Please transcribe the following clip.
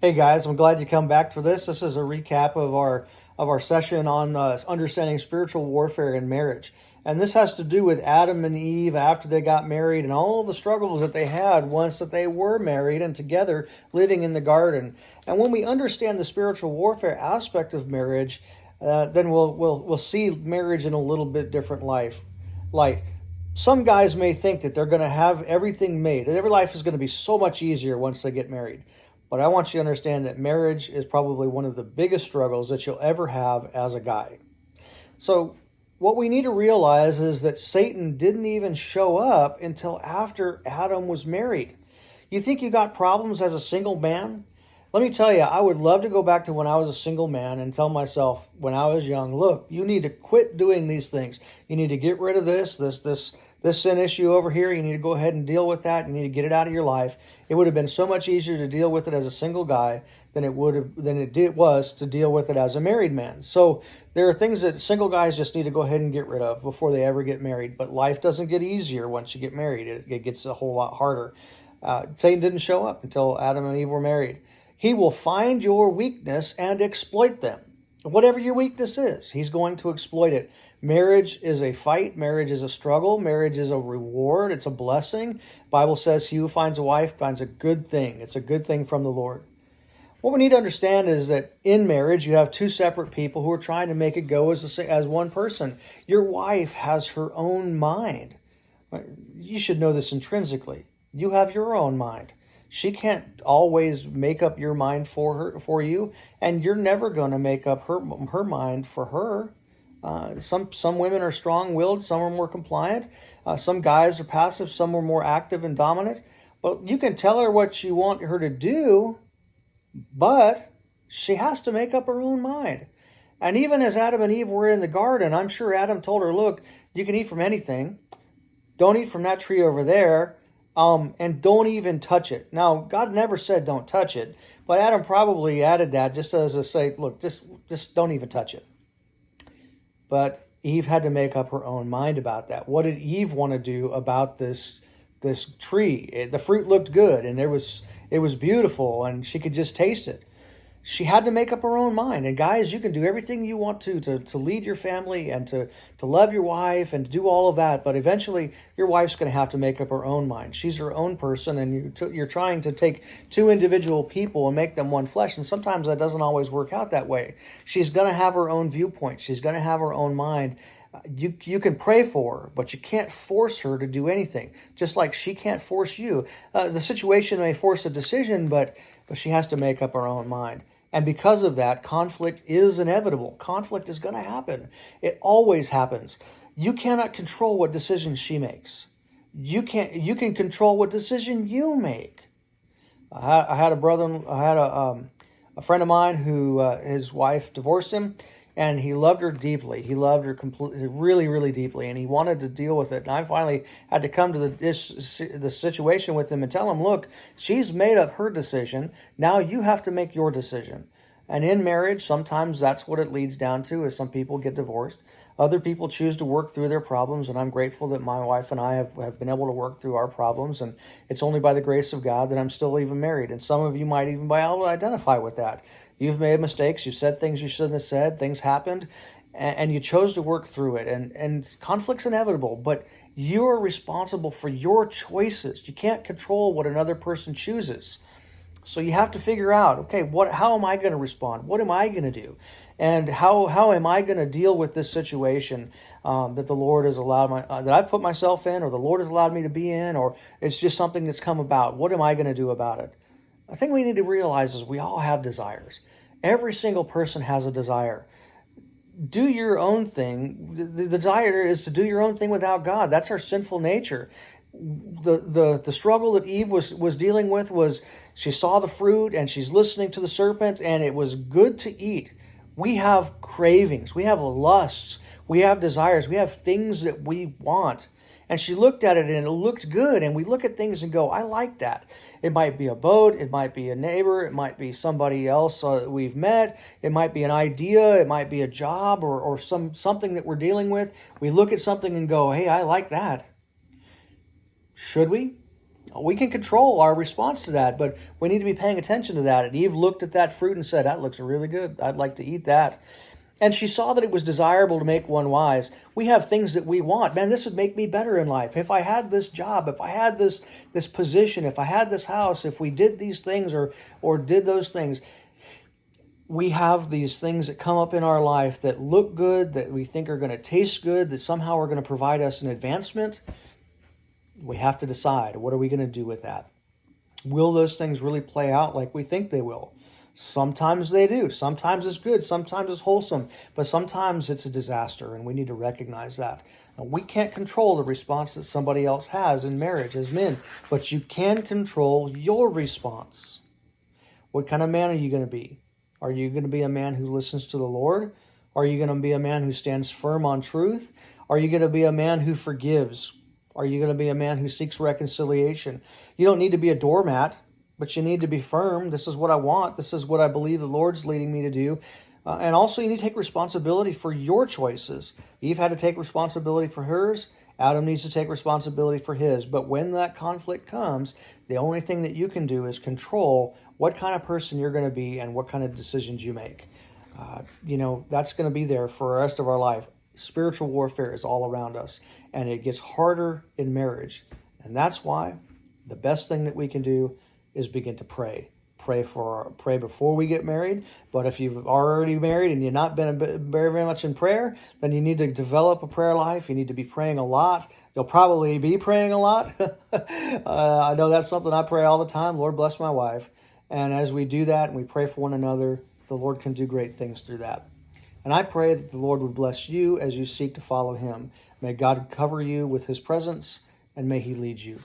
Hey guys, I'm glad you come back for this. This is a recap of our session on understanding spiritual warfare in marriage. And this has to do with Adam and Eve after they got married and all the struggles that they had once that they were married and together living in the garden. And when we understand the spiritual warfare aspect of marriage, then we'll see marriage in a little bit different light. Some guys may think that they're going to have everything made, that every life is going to be so much easier once they get married. But I want you to understand that marriage is probably one of the biggest struggles that you'll ever have as a guy. So what we need to realize is that Satan didn't even show up until after Adam was married. You think you got problems as a single man? Let me tell you, I would love to go back to when I was a single man and tell myself when I was young, look, you need to quit doing these things. You need to get rid of this sin issue over here. You need to go ahead and deal with that. You need to get it out of your life. It would have been so much easier to deal with it as a single guy than it was to deal with it as a married man. So there are things that single guys just need to go ahead and get rid of before they ever get married. But life doesn't get easier once you get married. It gets a whole lot harder. Satan didn't show up until Adam and Eve were married. He will find your weakness and exploit them. Whatever your weakness is, he's going to exploit it. Marriage is a fight. Marriage is a struggle. Marriage is a reward. It's a blessing. Bible says he who finds a wife finds a good thing. It's a good thing from the Lord. What we need to understand is that in marriage, you have two separate people who are trying to make it go as one person. Your wife has her own mind. You should know this intrinsically. You have your own mind. She can't always make up your mind for you, and you're never going to make up her mind for her. Some women are strong-willed, some are more compliant. Some guys are passive, some are more active and dominant. But you can tell her what you want her to do, but she has to make up her own mind. And even as Adam and Eve were in the garden, I'm sure Adam told her, look, you can eat from anything. Don't eat from that tree over there. And don't even touch it. Now, God never said don't touch it, but Adam probably added that just as a say, look, just don't even touch it. But Eve had to make up her own mind about that. What did Eve want to do about this tree? The fruit looked good, and it was beautiful, and she could just taste it. She had to make up her own mind. And guys, you can do everything you want to lead your family and to love your wife and to do all of that. But eventually, your wife's going to have to make up her own mind. She's her own person, and you're trying to take two individual people and make them one flesh. And sometimes that doesn't always work out that way. She's going to have her own viewpoint. She's going to have her own mind. You can pray for her, but you can't force her to do anything, just like she can't force you. The situation may force a decision, but she has to make up her own mind. And because of that, conflict is inevitable. Conflict is going to happen. It always happens. You cannot control what decision she makes. You can control what decision you make. I had a friend of mine who his wife divorced him, and he loved her deeply. He loved her completely, really, really deeply, and he wanted to deal with it. And I finally had to come to the situation with him and tell him, look, she's made up her decision. Now you have to make your decision. And in marriage, sometimes that's what it leads down to, is some people get divorced. Other people choose to work through their problems, and I'm grateful that my wife and I have been able to work through our problems, and it's only by the grace of God that I'm still even married. And some of you might even be able to identify with that. You've made mistakes. You've said things you shouldn't have said. Things happened, and you chose to work through it. And conflict's inevitable, but you're responsible for your choices. You can't control what another person chooses. So you have to figure out, okay, how am I going to respond? What am I going to do? And how am I going to deal with this situation that the Lord has allowed that I've put myself in, or the Lord has allowed me to be in, or it's just something that's come about? What am I going to do about it? I think we need to realize is we all have desires. Every single person has a desire. Do your own thing. The desire is to do your own thing without God. That's our sinful nature. The struggle that Eve was dealing with was she saw the fruit and she's listening to the serpent, and it was good to eat. We have cravings. We have lusts. We have desires. We have things that we want. And she looked at it and it looked good. And we look at things and go, I like that. It might be a boat. It might be a neighbor. It might be somebody else we've met. It might be an idea. It might be a job or something that we're dealing with. We look at something and go, hey, I like that. Should we? We can control our response to that, but we need to be paying attention to that. And Eve looked at that fruit and said, that looks really good. I'd like to eat that. And she saw that it was desirable to make one wise. We have things that we want. Man, this would make me better in life. If I had this job, if I had this position, if I had this house, if we did these things or did those things. We have these things that come up in our life that look good, that we think are going to taste good, that somehow are going to provide us an advancement. We have to decide, what are we going to do with that? Will those things really play out like we think they will? Sometimes they do. Sometimes it's good. Sometimes it's wholesome. But sometimes it's a disaster, and we need to recognize that. Now, we can't control the response that somebody else has in marriage as men, but you can control your response. What kind of man are you going to be? Are you going to be a man who listens to the Lord? Are you going to be a man who stands firm on truth? Are you going to be a man who forgives? Are you going to be a man who seeks reconciliation? You don't need to be a doormat, but you need to be firm. This is what I want. This is what I believe the Lord's leading me to do. And also you need to take responsibility for your choices. Eve had to take responsibility for hers. Adam needs to take responsibility for his. But when that conflict comes, the only thing that you can do is control what kind of person you're going to be and what kind of decisions you make. That's going to be there for the rest of our life. Spiritual warfare is all around us, and it gets harder in marriage. And that's why the best thing that we can do is begin to pray. Pray before we get married. But if you've already married and you've not been very much in prayer, then you need to develop a prayer life. You need to be praying a lot. You'll probably be praying a lot. I know that's something I pray all the time. Lord, bless my wife. And as we do that and we pray for one another, the Lord can do great things through that. And I pray that the Lord would bless you as you seek to follow him. May God cover you with his presence, and may he lead you.